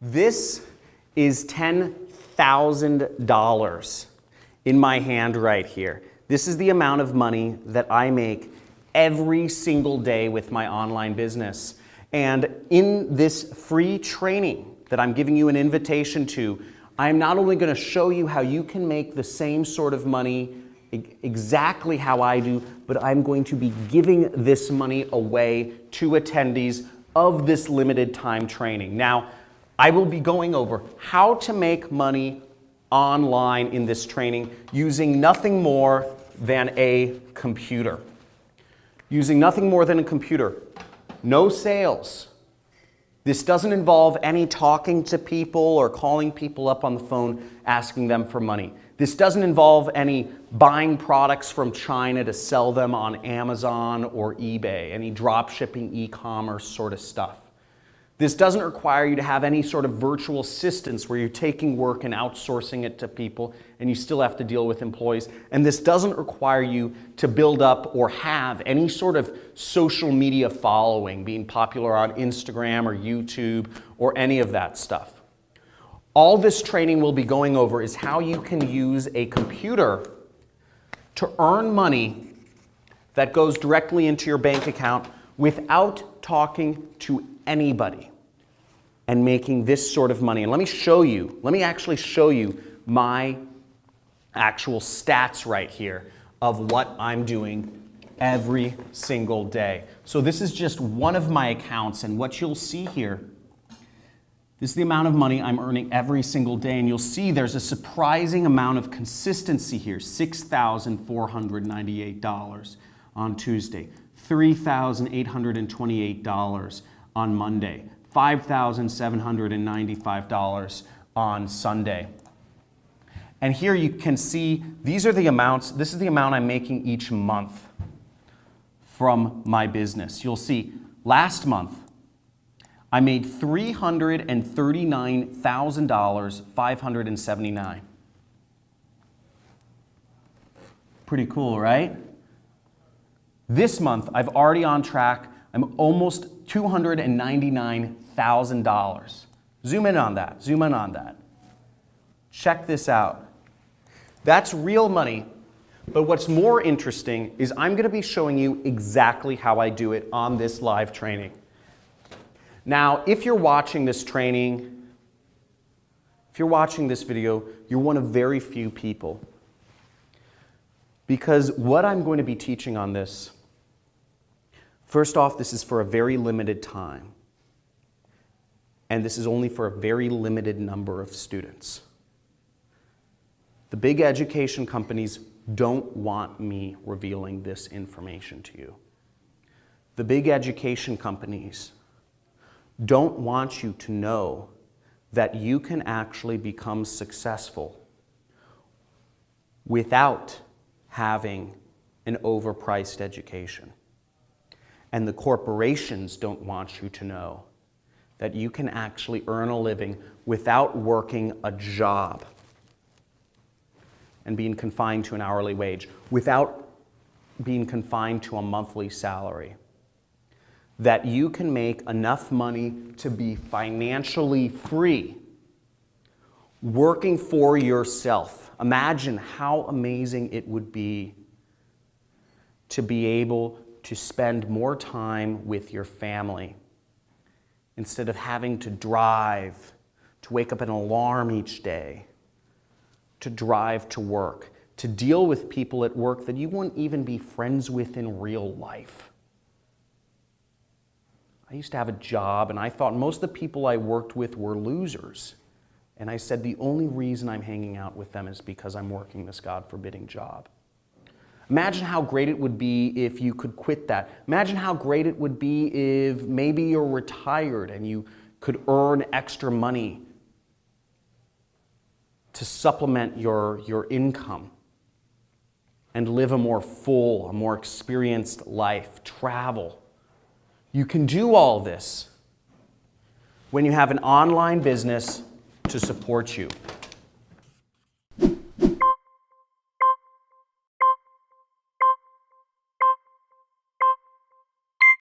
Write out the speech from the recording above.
This is $10,000 in my hand right here. This is the amount of money that I make every single day with my online business. And in this free training that I'm giving you an invitation to, I'm not only going to show you how you can make the same sort of money exactly how I do, but I'm going to be giving this money away to attendees of this limited time training. Now, I will be going over how to make money online in this training using nothing more than a computer. Using nothing more than a computer. No sales. This doesn't involve any talking to people or calling people up on the phone asking them for money. This doesn't involve any buying products from China to sell them on Amazon or eBay, any drop shipping, e-commerce sort of stuff. This doesn't require you to have any sort of virtual assistants where you're taking work and outsourcing it to people and you still have to deal with employees. And this doesn't require you to build up or have any sort of social media following, being popular on Instagram or YouTube or any of that stuff. All this training we'll be going over is how you can use a computer to earn money that goes directly into your bank account without talking to anybody and making this sort of money. And let me actually show you my actual stats right here of what I'm doing every single day. So this is just one of my accounts, and what you'll see here, this is the amount of money I'm earning every single day, and you'll see there's a surprising amount of consistency here. $6,498 on Tuesday, $3,828 on Monday, $5,795 on Sunday. And here you can see these are the amounts, this is the amount I'm making each month from my business. You'll see last month I made $339,579. Pretty cool, right? This month I've already on track. I'm almost $299,000. Zoom in on that. Zoom in on that. Check this out. That's real money, but what's more interesting is I'm going to be showing you exactly how I do it on this live training. Now, if you're watching this training, if you're watching this video, you're one of very few people. Because what I'm going to be teaching on this, first off, this is for a very limited time. And this is only for a very limited number of students. The big education companies don't want me revealing this information to you. The big education companies don't want you to know that you can actually become successful without having an overpriced education. And the corporations don't want you to know that you can actually earn a living without working a job and being confined to an hourly wage, without being confined to a monthly salary. That you can make enough money to be financially free, working for yourself. Imagine how amazing it would be to be able to spend more time with your family instead of having to drive, to wake up an alarm each day, to drive to work, to deal with people at work that you wouldn't even be friends with in real life. I used to have a job and I thought most of the people I worked with were losers. And I said the only reason I'm hanging out with them is because I'm working this God-forbidding job. Imagine how great it would be if you could quit that. Imagine how great it would be if maybe you're retired and you could earn extra money to supplement your income and live a more full, a more experienced life, travel. You can do all this when you have an online business to support you.